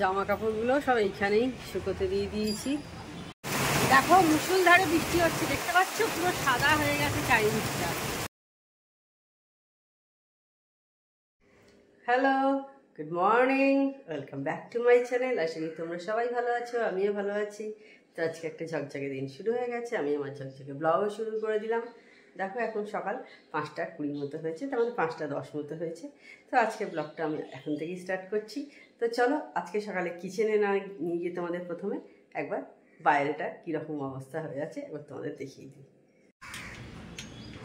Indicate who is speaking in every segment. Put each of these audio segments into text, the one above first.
Speaker 1: জামা কাপড়গুলো সব এইখানেই শুকোতে দিয়ে দিয়েছি। দেখো মুষলধারে বৃষ্টি হচ্ছে, দেখতে পাচ্ছ পুরো সাদা হয়ে গেছে চারিদিকটা। Hello, good morning, welcome back to my channel. আশা করি তোমরা সবাই ভালো আছো, আমিও ভালো আছি। তো আজকে একটা ঝকঝকে দিন শুরু হয়ে গেছে, আমি আমার ঝকঝকে ব্লগও শুরু করে দিলাম। দেখো এখন সকাল 5টা 20 মতো হয়েছে, তার মানে 5টা 10 মতো হয়েছে। তো আজকে ব্লগটা আমি এখন থেকেই স্টার্ট করছি। তো চলো আজকে সকালে কিচেনে না নিয়ে গিয়ে তোমাদের প্রথমে একবার বাইরেটা কীরকম অবস্থা হয়ে আছে এবার তোমাদের দেখিয়ে দিই।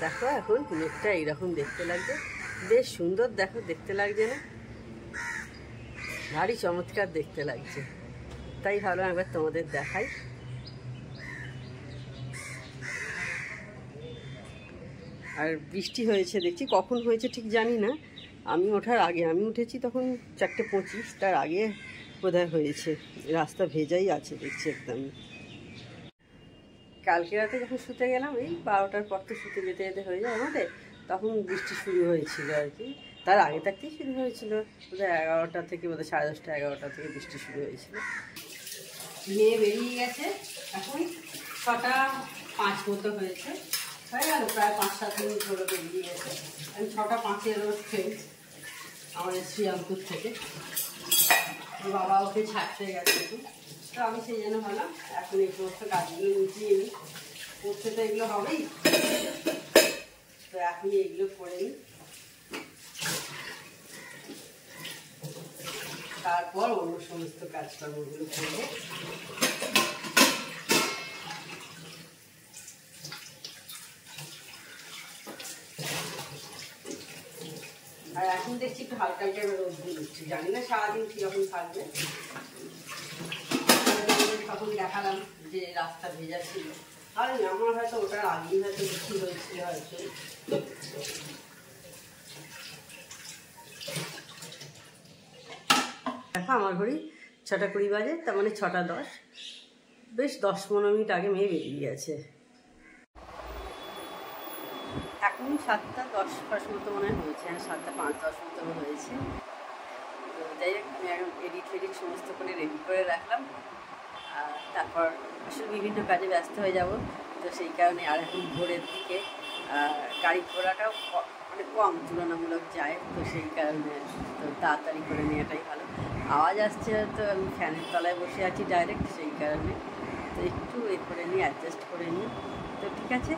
Speaker 1: দেখো এখন মেঘটা এইরকম দেখতে লাগছে, বেশ সুন্দর দেখো দেখতে লাগছে না? ভারী চমৎকার দেখতে লাগছে, তাই ভাবলাম একবার তোমাদের দেখাই। আর বৃষ্টি হয়েছে দেখছি, কখন হয়েছে ঠিক জানি না, আমি ওঠার আগে, আমি উঠেছি তখন 4:25, তার আগে বোধহয় হয়েছে। রাস্তা ভেজাই আছে দেখছি একদম। কালকে রাতে যখন শুতে গেলাম, এই 12টার পর তো শুতে যেতে যেতে হয়ে যায় আমাদের, তখন বৃষ্টি শুরু হয়েছিল আর কি। তার আগে থাকতেই শুরু হয়েছিল, বোধহয় 11টা থেকে, বোধহয় 10:30 11টা থেকে বৃষ্টি শুরু হয়েছিল। মেয়ে বেরিয়ে গেছে, এখন 6টা 5 মতো হয়েছে, হয়ে গেল প্রায় 5-7 মিনিট ধরে বেরিয়ে গেছে। আমি 6টা 5-এর রোজ ট্রেন আমাদের শ্রীরামপুর থেকে, বাবা ওকে ছাড়তে গেছে। তো আমি সেই জন্য ভাবলাম এখন এই সমস্ত কাজগুলো মিটিয়ে নিই, করতে তো এগুলো হবেই, তো এখনই এগুলো করে নিই, তারপর অন্য সমস্ত কাজকর্মগুলো করবো। আর এখন দেখছি একটু হালকা হালকা রোদ দিয়ে উঠছি, জানি না সারাদিন কীরকম থাকবে। তখন দেখালাম যে রাস্তা ভেজা ছিল, আর আমার হয়তো ওটার আগেই হয়তো বৃষ্টি হয়েছিল হয়তো। দেখো আমার ঘড়ি 6টা 20 বাজে, তার মানে 6টা 10, বেশ 10-15 মিনিট আগে মেয়ে বেরিয়ে গেছে। এখন 7টা 10 মতো মনে হয়েছে, হ্যাঁ 7টা 5-10 মতো হয়েছে। তো যাই হোক, আমি এখন এডিট সমস্ত করে রেডি করে রাখলাম, আর তারপর আসলে বিভিন্ন কাজে ব্যস্ত হয়ে যাব। তো সেই কারণে আর এখন ভোরের দিকে গাড়ি ঘোড়াটাও মানে কম তুলনামূলক যায়, তো সেই কারণে তো তাড়াতাড়ি করে নেওয়াটাই ভালো। আওয়াজ আসছে, তো আমি ফ্যানের তলায় বসে আছি ডাইরেক্ট, সেই কারণে তো একটু এ করে নিই, অ্যাডজাস্ট করে নিই। তো ঠিক আছে,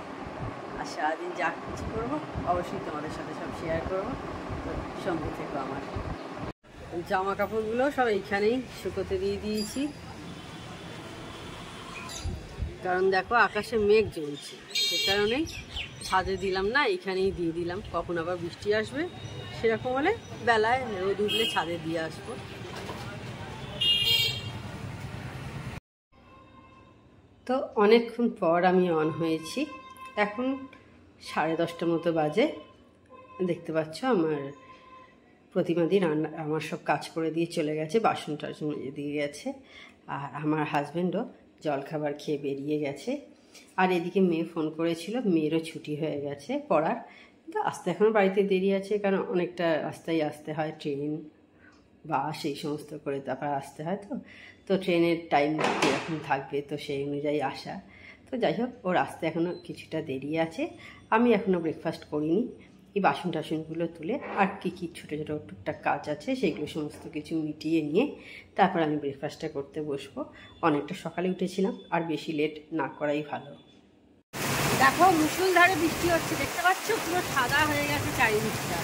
Speaker 1: আর সারাদিন যা কিছু করবো অবশ্যই তোমাদের সাথে সব শেয়ার করবো, তো সঙ্গে থেকো আমার। জামা কাপড়গুলো সব এইখানেই শুকোতে দিয়ে দিয়েছি, কারণ দেখো আকাশে মেঘ জমছে, সে কারণেই ছাদে দিলাম না, এইখানেই দিয়ে দিলাম। কখন আবার বৃষ্টি আসবে সেরকম হলে বেলায় রোদ উঠলে ছাদে দিয়ে আসবো। তো অনেকক্ষণ পর আমি অন হয়েছি, এখন 10:30 মতো বাজে। দেখতে পাচ্ছ আমার প্রতিমাদি রান্না আমার সব কাজ করে দিয়ে চলে গেছে, বাসন টাসন মেজে দিয়ে গেছে, আর আমার হাজব্যান্ডও জলখাবার খেয়ে বেরিয়ে গেছে। আর এদিকে মেয়ে ফোন করেছিল, মেয়েরও ছুটি হয়ে গেছে পড়ার, কিন্তু আসতে এখনও বাড়িতে দেরি আছে, কারণ অনেকটা রাস্তায় আসতে হয়, ট্রেন বাস এই সমস্ত করে তারপর আসতে হয়। তো ট্রেনের টাইম এরকম থাকবে, তো সেই অনুযায়ী আসা। তো যাই হোক, ওর আসতে এখনও কিছুটা দেরি আছে। আমি এখনও ব্রেকফাস্ট করিনি, এই বাসন টাসনগুলো তুলে আর কী ছোটো ছোটো টুকটাক কাজ আছে সেইগুলো সমস্ত কিছু মিটিয়ে নিয়ে তারপর আমি ব্রেকফাস্টটা করতে বসবো। অনেকটা সকালে উঠেছিলাম, আর বেশি লেট না করাই ভালো। দেখো মুষলধারে বৃষ্টি হচ্ছে, দেখতে পাচ্ছ পুরো সাদা হয়ে গেছে চারিদিকটা।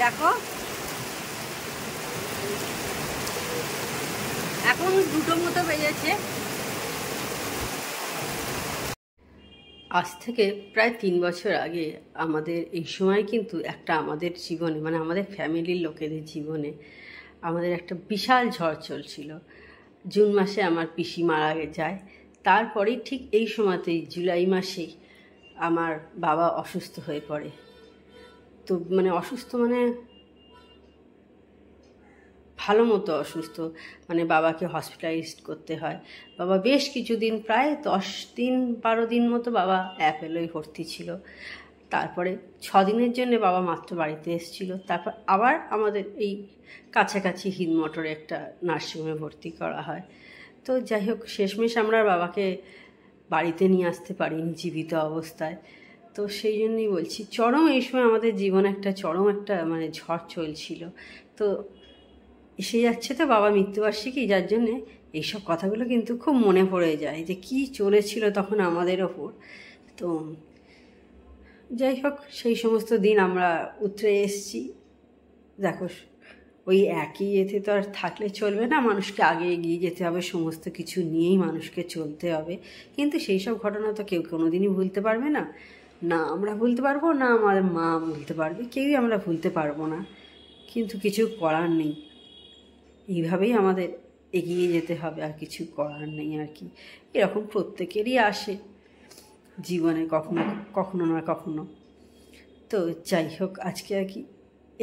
Speaker 1: দেখো এখন 2টো মতো বেজেছে। আজ থেকে প্রায় 3 বছর আগে আমাদের এই সময় কিন্তু একটা আমাদের জীবনে, মানে আমাদের ফ্যামিলির লোকেদের জীবনে আমাদের একটা বিশাল ঝড় চলছিল। জুন মাসে আমার পিসি মারা যায়, তারপরেই ঠিক এই সময়তেই জুলাই মাসেই আমার বাবা অসুস্থ হয়ে পড়ে। তো মানে অসুস্থ মানে ভালো মতো অসুস্থ, মানে বাবাকে হসপিটালাইজড করতে হয়। বাবা বেশ কিছুদিন, প্রায় 10-12 দিন মতো বাবা অ্যাপেলোয় ভর্তি ছিল। তারপরে 6 দিনের জন্য বাবা মাত্র বাড়িতে এসেছিলো। তারপর আবার আমাদের এই কাছাকাছি হিন্দমোটরে একটা নার্সিংহোমে ভর্তি করা হয়। তো যাই হোক, শেষমেশ আমরা বাবাকে বাড়িতে নিয়ে আসতে পারিনি জীবিত অবস্থায়। তো সেই জন্যই বলছি, চরম এই সময় আমাদের জীবনে চরম একটা মানে ঝড় চলছিল। তো এসে যাচ্ছে তো বাবা মৃত্যুবার্ষিকী, যার জন্যে এইসব কথাগুলো কিন্তু খুব মনে পড়ে যায় যে কি চলেছিল তখন আমাদের ওপর। তো যাই হোক, সেই সমস্ত দিন আমরা উতরে এসেছি। দেখো, ওই একই এতে তো আর থাকলে চলবে না, মানুষকে আগে এগিয়ে যেতে হবে, সমস্ত কিছু নিয়েই মানুষকে চলতে হবে। কিন্তু সেই সব ঘটনা তো কেউ কোনোদিনই ভুলতে পারবে না, না আমরা ভুলতে পারবো, না আমাদের মা ভুলতে পারবে, কেউই আমরা ভুলতে পারবো না। কিন্তু কিছু করার নেই, এইভাবেই আমাদের এগিয়ে যেতে হবে, আর কিছু করার নেই আর কি। এরকম প্রত্যেকেরই আসে জীবনে কখনো কখনো না কখনো। তো যাই হোক, আজকে আর কি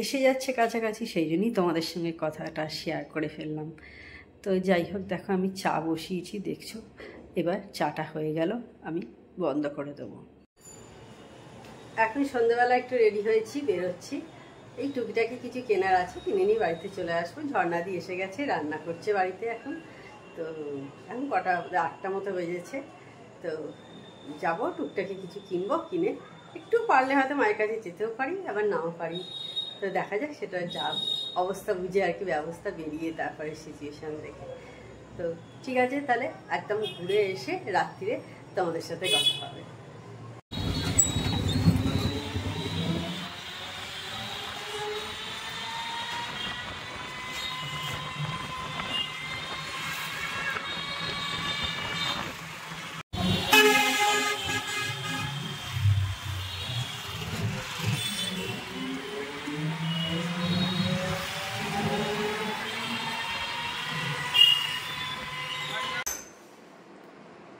Speaker 1: এসে যাচ্ছে কাছাকাছি, সেই জন্যই তোমাদের সঙ্গে কথাটা শেয়ার করে ফেললাম। তো যাই হোক, দেখো আমি চা বসিয়েছি, দেখছো। এবার চাটা হয়ে গেল, আমি বন্ধ করে দেবো। এখন সন্ধ্যেবেলা একটু রেডি হয়েছি, বেরোচ্ছি। এই টুকিটাকি কিছু কেনার আছে, কিনে নিয়ে বাড়িতে চলে আসবো। ঝর্ণা দিয়ে এসে গেছে, রান্না করছে বাড়িতে এখন। তো এখন কটা 8টা মতো বেজেছে। তো যাবো, টুকটাকি কিছু কিনবো, কিনে একটু পারলে হয়তো মায়ের কাছে যেতেও পারি, আবার নাও পারি। তো দেখা যাক, সেটা যা অবস্থা বুঝে আর কি, ব্যবস্থা বেরিয়ে তারপরে সিচুয়েশান দেখে। তো ঠিক আছে, তাহলে একদম ঘুরে এসে রাত্রিরে তোমাদের সাথে কথা হবে।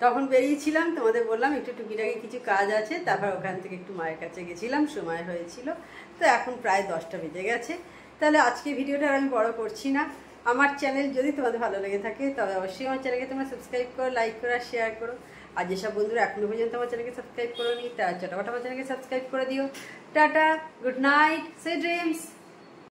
Speaker 1: তখন বেরিয়েছিলাম, তোমাদের বললাম একটু টুকিটাকি কিছু কাজ আছে, তারপর ওখান থেকে একটু মায়ের কাছে গেছিলাম, সময় হয়েছিল। তো এখন প্রায় 10টা বেজে গেছে। তাহলে আজকে ভিডিওটা আমি বড় করছি না। আমার চ্যানেল যদি তোমাদের ভালো লেগে থাকে তবে অবশ্যই আমার চ্যানেলকে তোমরা সাবস্ক্রাইব করো, লাইক করো আর শেয়ার করো। আর যেসব বন্ধুরা এখনো পর্যন্ত আমার চ্যানেলকে সাবস্ক্রাইব করো নি, তারা চটাপট আমার চ্যানেলকে সাবস্ক্রাইব করে দিও। Tata, good night, sweet dreams.